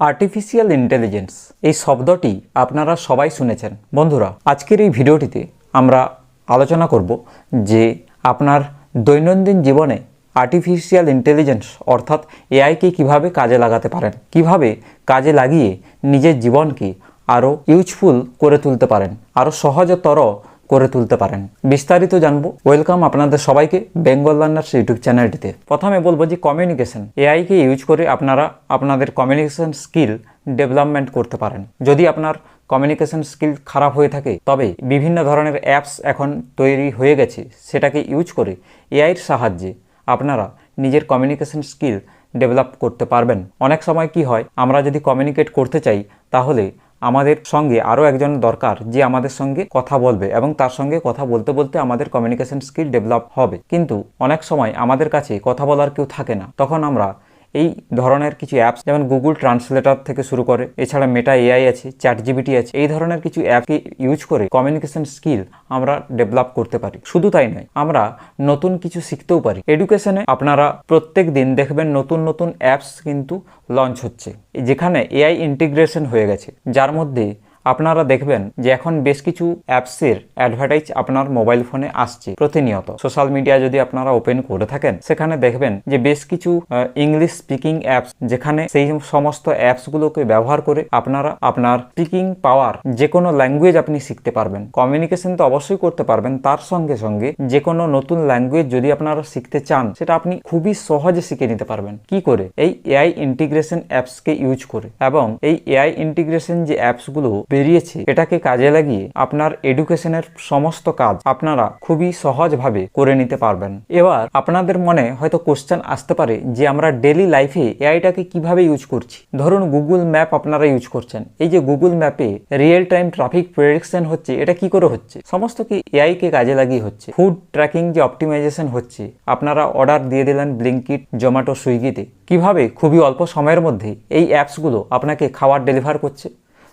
Artificial intelligence এই শব্দটি আপনারা সবাই শুনেছেন। বন্ধুরা, আজকের এই ভিডিওটিতে আমরা আলোচনা করব যে আপনার দৈনন্দিন জীবনে আর্টিফিশিয়াল ইন্টেলিজেন্স অর্থাৎ এআইকে কিভাবে কাজে লাগাতে পারেন, কিভাবে কাজে লাগিয়ে নিজের জীবনকে আরও ইউজফুল করে তুলতে পারেন, আরও সহজতর করে তুলতে পারেন। বিস্তারিত জানবো। ওয়েলকাম আপনাদের সবাইকে বেঙ্গল লার্নার্স ইউটিউব চ্যানেলটিতে। প্রথমে বলবো যে কমিউনিকেশন, এআইকে ইউজ করে আপনারা আপনাদের কমিউনিকেশন স্কিল ডেভেলপমেন্ট করতে পারেন। যদি আপনার কমিউনিকেশন স্কিল খারাপ হয়ে থাকে তবে বিভিন্ন ধরনের অ্যাপস এখন তৈরি হয়ে গেছে, সেটাকে ইউজ করে এআইয়ের সাহায্যে আপনারা নিজের কমিউনিকেশন স্কিল ডেভেলপ করতে পারবেন। অনেক সময় কি হয়, আমরা যদি কমিউনিকেট করতে চাই তাহলে আমাদের সঙ্গে আরও একজন দরকার যে আমাদের সঙ্গে কথা বলবে এবং তার সঙ্গে কথা বলতে বলতে আমাদের কমিউনিকেশন স্কিল ডেভেলপ হবে। কিন্তু অনেক সময় আমাদের কাছে কথা বলার কেউ থাকে না, তখন আমরা এই ধরনের কিছু অ্যাপস যেমন গুগল ট্রান্সলেটর থেকে শুরু করে, এছাড়া মেটা এআই আছে, চ্যাটজিপিটি আছে, এই ধরনের কিছু অ্যাপকে ইউজ করে কমিউনিকেশন স্কিল আমরা ডেভেলপ করতে পারি। শুধু তাই নয়, আমরা নতুন কিছু শিখতেও পারি। এডুকেশনে আপনারা প্রত্যেক দিন দেখবেন নতুন নতুন অ্যাপস কিন্তু লঞ্চ হচ্ছে, যেখানে এআই ইন্টিগ্রেশন হয়ে গেছে, যার মধ্যে আপনারা দেখবেন যে এখন বেশ কিছু অ্যাপসের অ্যাডভার্টাইজ আপনার মোবাইল ফোনে আসছে প্রতিনিয়ত। সোশ্যাল মিডিয়া যদি আপনারা ওপেন করে থাকেন, সেখানে দেখবেন যে বেশ কিছু ইংলিশ স্পিকিং অ্যাপস, যেখানে সেই সমস্ত অ্যাপসগুলোকে ব্যবহার করে আপনারা আপনার স্পিকিং পাওয়ার যে কোনো ল্যাঙ্গুয়েজ আপনি শিখতে পারবেন। কমিউনিকেশন তো অবশ্যই করতে পারবেন, তার সঙ্গে সঙ্গে যে কোনো নতুন ল্যাঙ্গুয়েজ যদি আপনারা শিখতে চান, সেটা আপনি খুবই সহজে শিখে নিতে পারবেন। কি করে? এই এআই ইন্টিগ্রেশন অ্যাপসকে ইউজ করে। এবং এই এআই ইন্টিগ্রেশন যে অ্যাপসগুলো বেরিয়েছে, এটাকে কাজে লাগিয়ে আপনার এডুকেশনের সমস্ত কাজ আপনারা খুবই সহজভাবে করে নিতে পারবেন। এবার আপনাদের মনে হয়তো কোশ্চেন আসতে পারে যে আমরা ডেইলি লাইফে এআইটাকে কিভাবে ইউজ করছি। ধরুন গুগল ম্যাপ আপনারা ইউজ করছেন, এই যে গুগল ম্যাপে রিয়েল টাইম ট্রাফিক প্রেডিকশন হচ্ছে, এটা কি করে হচ্ছে? সমস্ত কি এআই কে কাজে লাগিয়ে হচ্ছে। ফুড ট্র্যাকিং যে অপটিমাইজেশন হচ্ছে, আপনারা অর্ডার দিয়ে দিলেন ব্লিঙ্কিট, জোম্যাটো, সুইগিতে, কিভাবে খুবই অল্প সময়ের মধ্যে এই অ্যাপসগুলো আপনাকে খাবার ডেলিভার করছে।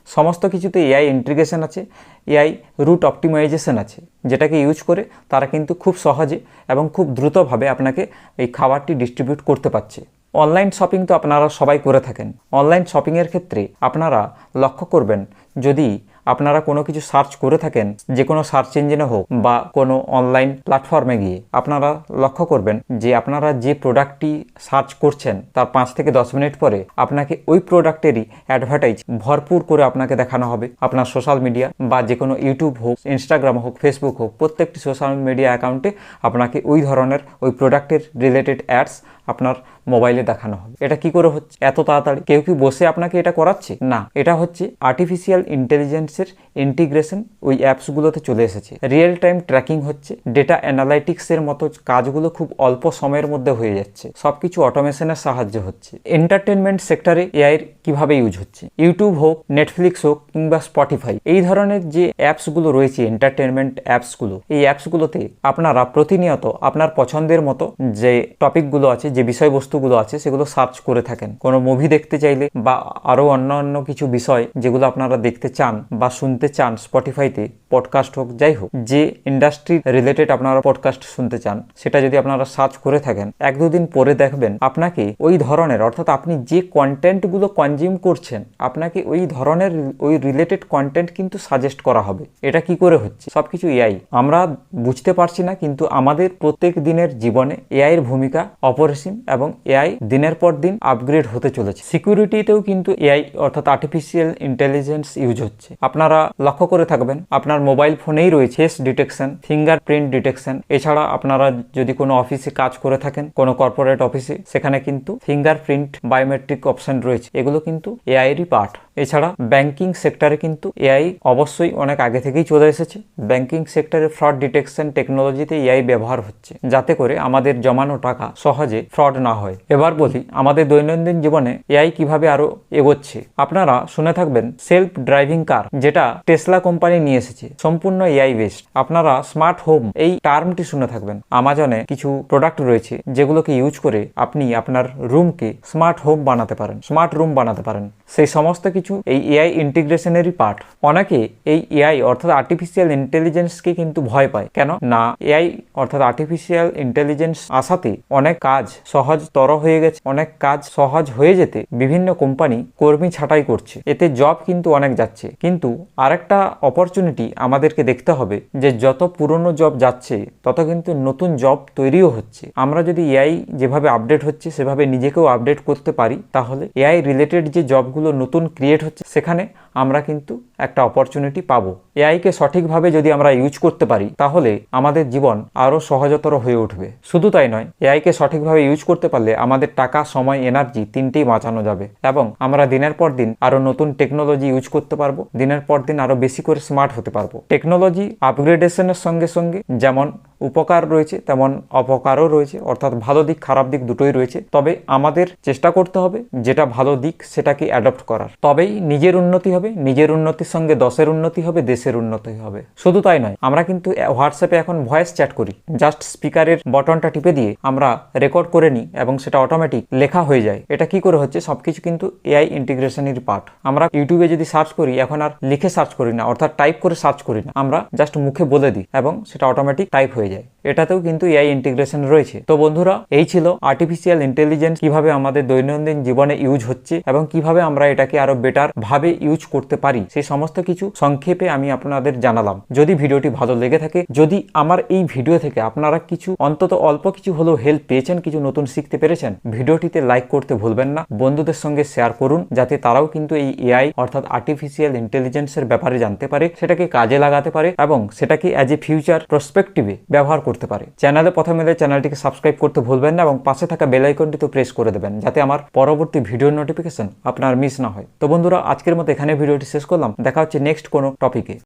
সমস্ত কিছুতে এআই ইন্টিগ্রেশন আছে, এআই রুট অপটিমাইজেশন আছে, যেটাকে ইউজ করে তারা কিন্তু খুব সহজে এবং খুব দ্রুতভাবে আপনাকে এই খাবারটি ডিস্ট্রিবিউট করতে পারছে। অনলাইন শপিং তো আপনারা সবাই করে থাকেন। অনলাইন শপিংয়ের ক্ষেত্রে আপনারা লক্ষ্য করবেন, যদি আপনারা কোনো কিছু সার্চ করে থাকেন, যে কোনো সার্চ ইঞ্জিনে হোক বা কোনো অনলাইন প্ল্যাটফর্মে গিয়ে, আপনারা লক্ষ্য করবেন যে আপনারা যে প্রোডাক্টটি সার্চ করছেন তার 5 থেকে 10 মিনিট পরে আপনাকে ওই প্রোডাক্টেরই অ্যাডভার্টাইজ ভরপুর করে আপনাকে দেখানো হবে। আপনার সোশ্যাল মিডিয়া বা যে কোনো ইউটিউব হোক, ইনস্টাগ্রাম হোক, ফেসবুক হোক, প্রত্যেকটি সোশ্যাল মিডিয়া অ্যাকাউন্টে আপনাকে ওই ধরনের ওই প্রোডাক্টের রিলেটেড অ্যাডস আপনার মোবাইলে দেখানো হবে। এটা কি করে হচ্ছে এত তাড়াতাড়ি? কেউ কি বসে আপনাকে এটা করাচ্ছে? না, এটা হচ্ছে আর্টিফিশিয়াল ইন্টেলিজেন্সের ইন্টিগ্রেশন ওই অ্যাপসগুলোতে চলে এসেছে। রিয়েল টাইম ট্র্যাকিং হচ্ছে, ডেটা অ্যানালাইটিক্সের মতো কাজগুলো খুব অল্প সময়ের মধ্যে হয়ে যাচ্ছে, সবকিছু অটোমেশনের সাহায্যে হচ্ছে। এন্টারটেনমেন্ট সেক্টরে এআই কিভাবে ইউজ হচ্ছে, ইউটিউব হোক, নেটফ্লিক্স হোক কিংবা স্পটিফাই, এই ধরনের যে অ্যাপসগুলো রয়েছে, এন্টারটেনমেন্ট অ্যাপসগুলো, এই অ্যাপসগুলোতে আপনারা প্রতিনিয়ত আপনার পছন্দের মতো যে টপিকগুলো আছে, যে বিষয়বস্তুগুলো আছে, সেগুলো সার্চ করে থাকেন। কোনো মুভি দেখতে চাইলে বা আরও অন্যান্য কিছু বিষয় যেগুলো আপনারা দেখতে চান বা শুনতে চান, স্পটিফাইতে পডকাস্ট হোক, যাই হোক, যে ইন্ডাস্ট্রি রিলেটেড আপনারা পডকাস্ট শুনতে চান, সেটা যদি আপনারা সার্চ করে থাকেন, 1-2 দিন পরে দেখবেন আপনাকে ওই ধরনের, অর্থাৎ আপনি যে কন্টেন্টগুলো কনজিউম করছেন, আপনাকে ওই ধরনের ওই রিলেটেড কন্টেন্ট কিন্তু সাজেস্ট করা হবে। এটা কি করে হচ্ছে? সবকিছু এআই। আমরা বুঝতে পারছি না, কিন্তু আমাদের প্রত্যেক দিনের জীবনে এআই এর ভূমিকা অপরিসীম এবং এআই দিনের পর দিন আপগ্রেড হতে চলেছে। সিকিউরিটিতেও কিন্তু এআই অর্থাৎ আর্টিফিশিয়াল ইন্টেলিজেন্স ইউজ হচ্ছে। আপনারা লক্ষ্য করে থাকবেন আপনার মোবাইল ফোনেই রয়েছে ফেস ডিটেকশন, ফিঙ্গারপ্রিন্ট ডিটেকশন। এছাড়া আপনারা যদি কোনো অফিসে কাজ করে থাকেন, কোনো কর্পোরেট অফিসে, সেখানে কিন্তু ফিঙ্গারপ্রিন্ট বায়োমেট্রিক অপশন রয়েছে, এগুলো কিন্তু এআই এরই পার্ট। এছাড়া ব্যাংকিং সেক্টরে কিন্তু এআই অবশ্যই অনেক আগে থেকেই চলে এসেছে। ব্যাংকিং সেক্টরে ফ্রড ডিটেকশন টেকনোলজিতে এআই ব্যবহার হচ্ছে, যাতে করে আমাদের জমানো টাকা সহজে ফ্রড না হয়। এবার বলি আমাদের দৈনন্দিন জীবনে এআই কিভাবে আরো এগোচ্ছে। আপনারা শুনে থাকবেন সেলফ ড্রাইভিং কার, যেটা টেসলা কোম্পানি নিয়ে এসেছে, সম্পূর্ণ এআই বেসড। আপনারা স্মার্ট হোম এই টার্মটি শুনে থাকবেন। আমাজনে কিছু প্রোডাক্ট রয়েছে যেগুলোকে ইউজ করে আপনি আপনার রুমকে স্মার্ট হোম বানাতে পারেন, স্মার্ট রুম বানাতে পারেন। সেই সমস্ত কিছু কিছু এই এআই ইন্টিগ্রেশনেরই পার্ট। অনেকে এই এআই অর্থাৎ আর্টিফিশিয়াল ইন্টেলিজেন্সকে কিন্তু ভয় পায়। কেন না, এআই অর্থাৎ আর্টিফিশিয়াল ইন্টেলিজেন্স আসাতে অনেক কাজ সহজতর হয়ে গেছে। অনেক কাজ সহজ হয়ে যেতে বিভিন্ন কোম্পানি কর্মী ছাঁটাই করছে, এতে জব কিন্তু অনেক যাচ্ছে। কিন্তু আরেকটা অপরচুনিটি আমাদেরকে দেখতে হবে যে যত পুরনো জব যাচ্ছে তত কিন্তু নতুন জব তৈরিও হচ্ছে। আমরা যদি এআই যেভাবে আপডেট হচ্ছে সেভাবে নিজেকেও আপডেট করতে পারি, তাহলে এআই রিলেটেড যে জবগুলো নতুন ক্রিয়েট হচ্ছে সেখানে আমরা কিন্তু একটা অপরচুনিটি পাবো। এআইকে সঠিকভাবে যদি আমরা ইউজ করতে পারি তাহলে আমাদের জীবন আরও সহজতর হয়ে উঠবে। শুধু তাই নয়, এআইকে সঠিকভাবে ইউজ করতে পারলে আমাদের টাকা, সময়, এনার্জি তিনটেই বাঁচানো যাবে এবং আমরা দিনের পর দিন আরও নতুন টেকনোলজি ইউজ করতে পারবো। দিনের পর দিন আরও বেশি করে স্মার্ট হতে পারবো। টেকনোলজি আপগ্রেডেশনের সঙ্গে সঙ্গে যেমন উপকার রয়েছে তেমন অপকারও রয়েছে, অর্থাৎ ভালো দিক খারাপ দিক দুটোই রয়েছে। তবে আমাদের চেষ্টা করতে হবে যেটা ভালো দিক সেটাকে অ্যাডপ্ট করার, তবেই নিজের উন্নতি হবে। নিজের উন্নতির সঙ্গে দশের উন্নতি হবে, দেশের উন্নতি হবে। শুধু তাই নয়, আমরা কিন্তু হোয়াটসঅ্যাপে এখন ভয়েস চ্যাট করি, জাস্ট স্পিকারের বটনটা টিপে দিয়ে আমরা রেকর্ড করে নিই এবং সেটা অটোমেটিক লেখা হয়ে যায়। এটা কি করে হচ্ছে? সবকিছু কিন্তু এআই ইন্টিগ্রেশনের পার্ট। আমরা ইউটিউবে যদি সার্চ করি এখন আর লিখে সার্চ করি না, অর্থাৎ টাইপ করে সার্চ করি না, আমরা জাস্ট মুখে বলে দিই এবং সেটা অটোমেটিক টাইপ হয়ে যায়। এটাতেও কিন্তু এআই ইন্টিগ্রেশন রয়েছে। তো বন্ধুরা, এই ছিল আর্টিফিশিয়াল ইন্টেলিজেন্স কিভাবে আমাদের দৈনন্দিন জীবনে ইউজ হচ্ছে এবং কিভাবে আমরা এটাকে আরো বেটার ভাবে ইউজ করতে পারি, সেই সমস্ত কিছু সংক্ষেপে আমি আপনাদের জানালাম। যদি ভিডিওটি ভালো লেগে থাকে, যদি আমার এই ভিডিও থেকে আপনারা কিছু অন্তত অল্প কিছু হলেও হেল্প পেয়েছেন, কিছু নতুন শিখতে পেরেছেন, ভিডিওটিতে লাইক করতে ভুলবেন না। বন্ধুদের সঙ্গে শেয়ার করুন যাতে তারাও কিন্তু এই এআই অর্থাৎ আর্টিফিশিয়াল ইন্টেলিজেন্সের ব্যাপারে জানতে পারে, সেটাকে কাজে লাগাতে পারে এবং সেটাকে অ্যাজ এ ফিউচার প্রসপেক্টিভে ব্যবহার করতে পারে। চ্যানেলে প্রথমে এলে চ্যানেলটিকে সাবস্ক্রাইব করতে ভুলবেন না এবং পাশে থাকা বেল আইকনটি তো প্রেস করে দেবেন যাতে আমার পরবর্তী ভিডিওর নোটিফিকেশন আপনার মিস না হয়। তো বন্ধুরা, আজকের মতো এখানে ভিডিওটি শেষ করলাম। দেখা হচ্ছে নেক্সট কোনো টপিকে।